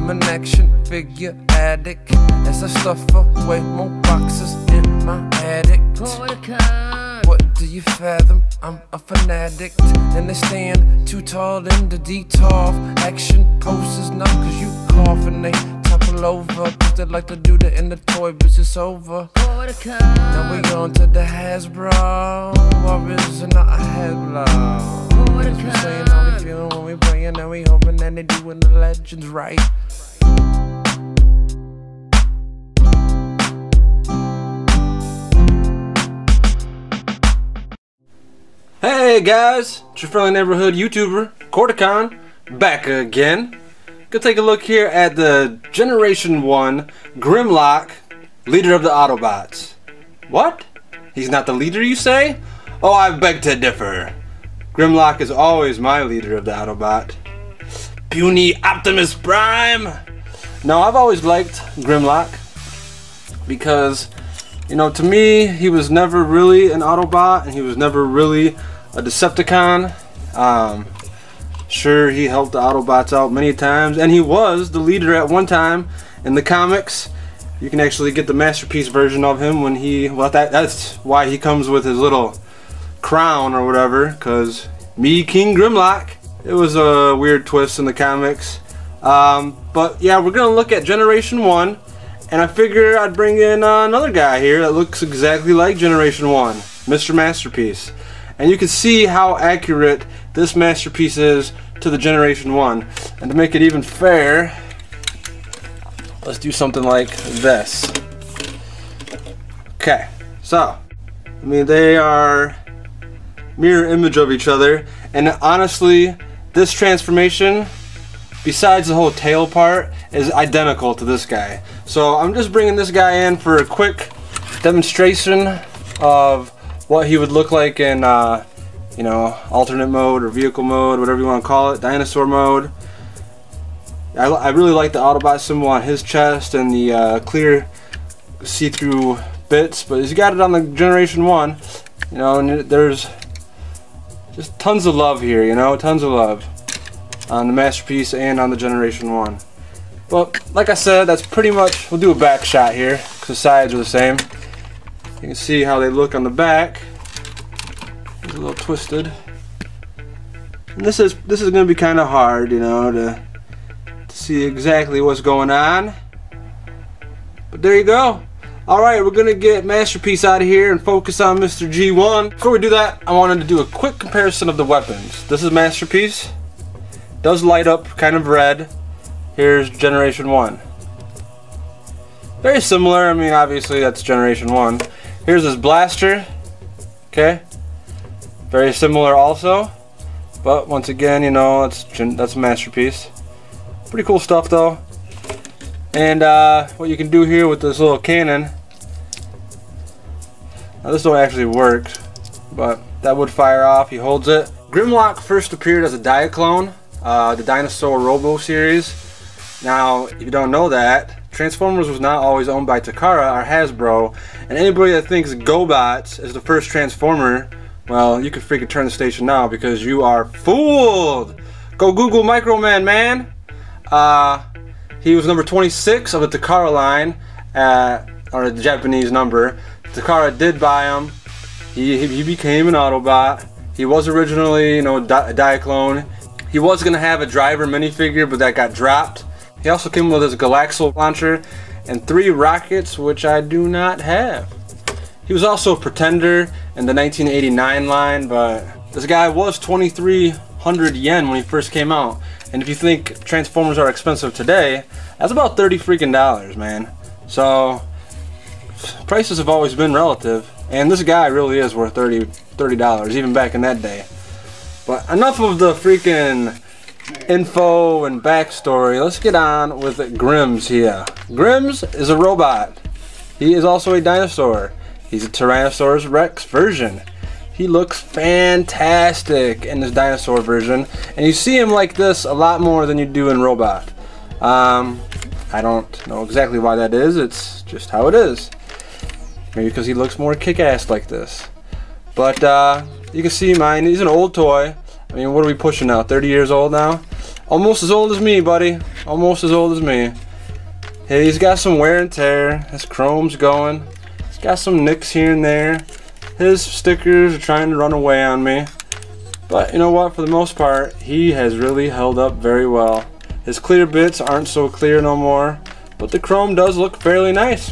I'm an action figure addict, as I stuff away more boxes in my attic. What do you fathom? I'm a fanatic, and they stand too tall in the detour. Action poses now cause you cough, and they topple over cause they like to do that in the toy business over. Now we on to the Hasbro, or is it not a Hasbro? Cause we saying how we feeling when we playing, and we hoping that they doing the legends right. Hey guys, it's your friendly neighborhood YouTuber, Corticon, back again. Gonna take a look here at the Generation 1 Grimlock, leader of the Autobots. What? He's not the leader, you say? Oh, I beg to differ. Grimlock is always my leader of the Autobot. Puny Optimus Prime! No, I've always liked Grimlock because, you know, to me, he was never really an Autobot and he was never really a Decepticon. Sure, he helped the Autobots out many times, and he was the leader at one time in the comics. You can actually get the Masterpiece version of him when he, well, that's why he comes with his little crown or whatever, because me, King Grimlock. It was a weird twist in the comics. But yeah, we're gonna look at Generation 1, and I figure I'd bring in another guy here that looks exactly like Generation 1, Mr. Masterpiece. And you can see how accurate this Masterpiece is to the Generation 1. And to make it even fair, let's do something like this. Okay, so, I mean, they are mirror image of each other, and honestly, this transformation, besides the whole tail part, is identical to this guy. So I'm just bringing this guy in for a quick demonstration of what he would look like in you know, alternate mode or vehicle mode, whatever you want to call it, dinosaur mode. I really like the Autobot symbol on his chest and the clear see-through bits, but he's got it on the Generation 1, you know, and there's just tons of love here, you know, tons of love on the Masterpiece and on the Generation 1. But like I said, that's pretty much, we'll do a back shot here because the sides are the same. You can see how they look on the back. It's a little twisted. And this is going to be kind of hard, you know, to see exactly what's going on. But there you go. Alright, we're going to get Masterpiece out of here and focus on Mr. G1. Before we do that, I wanted to do a quick comparison of the weapons. This is Masterpiece. Does light up kind of red. Here's Generation 1. Very similar. I mean, obviously that's Generation 1. Here's his blaster. Okay. Very similar also. But once again, you know, that's Masterpiece. Pretty cool stuff though. And what you can do here with this little cannon. Now this don't actually work, but that would fire off. He holds it. Grimlock first appeared as a Diaclone, the Dinosaur Robo series. Now, if you don't know that, Transformers was not always owned by Takara or Hasbro, and anybody that thinks GoBots is the first Transformer, well, you can freaking turn the station now because you are fooled. Go Google Microman, man. He was number 26 of the Takara line, or the Japanese number. Takara did buy him. He became an Autobot. He was originally, you know, a Diaclone. He was going to have a driver minifigure, but that got dropped. He also came with his Galaxo launcher and 3 rockets, which I do not have. He was also a Pretender in the 1989 line, but this guy was 2,300 yen when he first came out. And if you think Transformers are expensive today, that's about $30 freaking, man. So prices have always been relative, and this guy really is worth $30, even back in that day. But enough of the freaking info and backstory. Let's get on with Grims here. Grims is a robot. He is also a dinosaur. He's a Tyrannosaurus Rex version. He looks fantastic in this dinosaur version, and you see him like this a lot more than you do in Robot. I don't know exactly why that is. It's just how it is. Maybe because he looks more kick-ass like this. But you can see mine. He's an old toy. I mean, what are we pushing now? 30 years old now? Almost as old as me, buddy. Almost as old as me. Hey, he's got some wear and tear. His chrome's going. He's got some nicks here and there. His stickers are trying to run away on me. But you know what? For the most part, he has really held up very well. His clear bits aren't so clear no more, but the chrome does look fairly nice.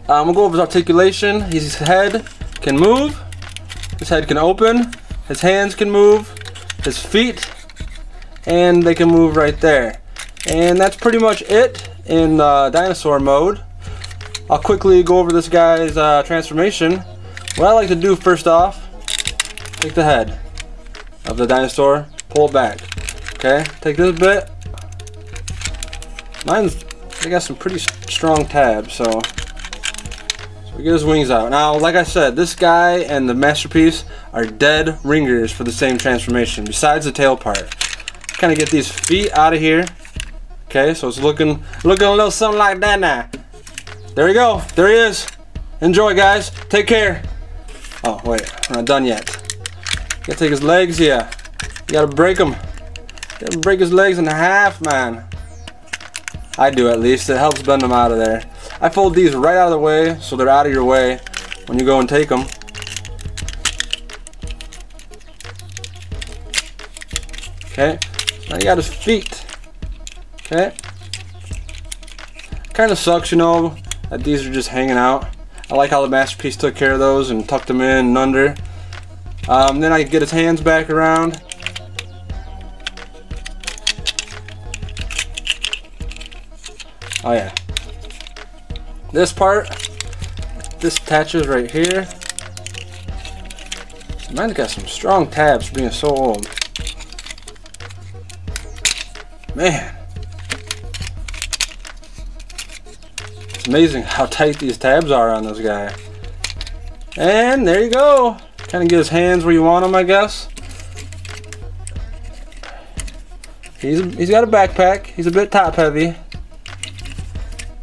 We'll go over his articulation. His head can move. His head can open. His hands can move. His feet, and they can move right there. And that's pretty much it in dinosaur mode. I'll quickly go over this guy's transformation. What I like to do first off, take the head of the dinosaur, pull it back. Okay, take this bit. They got some pretty strong tabs, so we get his wings out. Now, like I said, this guy and the masterpiece are dead ringers for the same transformation, besides the tail part. Kind of get these feet out of here. Okay, so it's looking a little something like that now. There we go. There he is. Enjoy, guys. Take care. Oh, wait. We're not done yet. You gotta take his legs here. You gotta break them. You gotta break his legs in half, man. I do, at least. It helps bend them out of there. I fold these right out of the way so they're out of your way when you go and take them. Okay. Now you got his feet. Okay. Kind of sucks, you know, that these are just hanging out. I like how the masterpiece took care of those and tucked them in and under. Then I get his hands back around. Oh yeah. This part, this attaches right here. Mine's got some strong tabs for being so old. Man. It's amazing how tight these tabs are on this guy. And there you go. Kind of get his hands where you want them, I guess. He's got a backpack. He's a bit top heavy.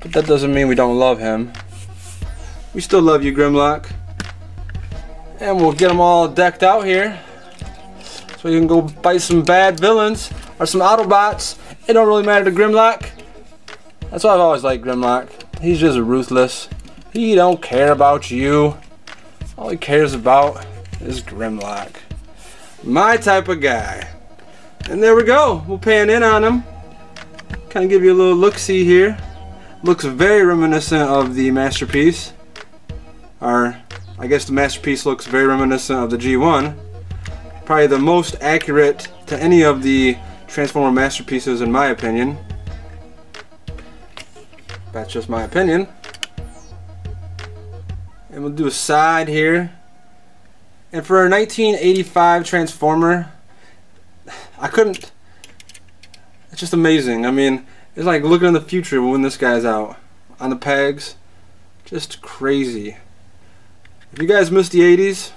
But that doesn't mean we don't love him. We still love you, Grimlock. And we'll get them all decked out here, so you can go fight some bad villains or some Autobots. It don't really matter to Grimlock. That's why I've always liked Grimlock. He's just ruthless. He don't care about you. All he cares about is Grimlock. My type of guy. And there we go. We'll pan in on him. Kind of give you a little look-see here. Looks very reminiscent of the masterpiece. Or, I guess the masterpiece looks very reminiscent of the G1. Probably the most accurate to any of the Transformer masterpieces in my opinion. That's just my opinion. And we'll do a side here. And for a 1985 Transformer, it's just amazing. I mean, it's like looking in the future when this guy's out on the pegs. Just crazy. If you guys missed the 80s,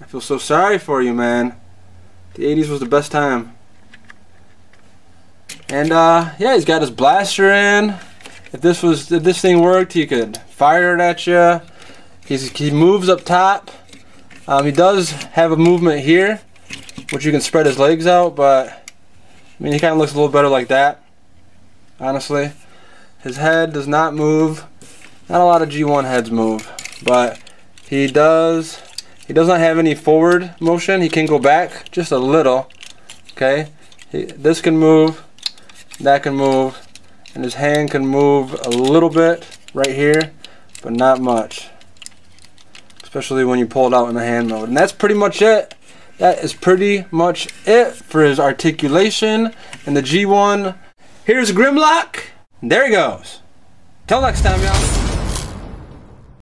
I feel so sorry for you, man. The 80s was the best time. And yeah, he's got his blaster in. If this thing worked, he could fire it at you. He moves up top. He does have a movement here, which you can spread his legs out, but I mean, he kind of looks a little better like that, honestly. His head does not move. Not a lot of G1 heads move, but he does not have any forward motion. He can go back just a little. Okay, this can move, that can move, and his hand can move a little bit right here, but not much, especially when you pull it out in the hand mode. And that's pretty much it. That is pretty much it for his articulation and the G1. Here's Grimlock. There he goes. Till next time, y'all.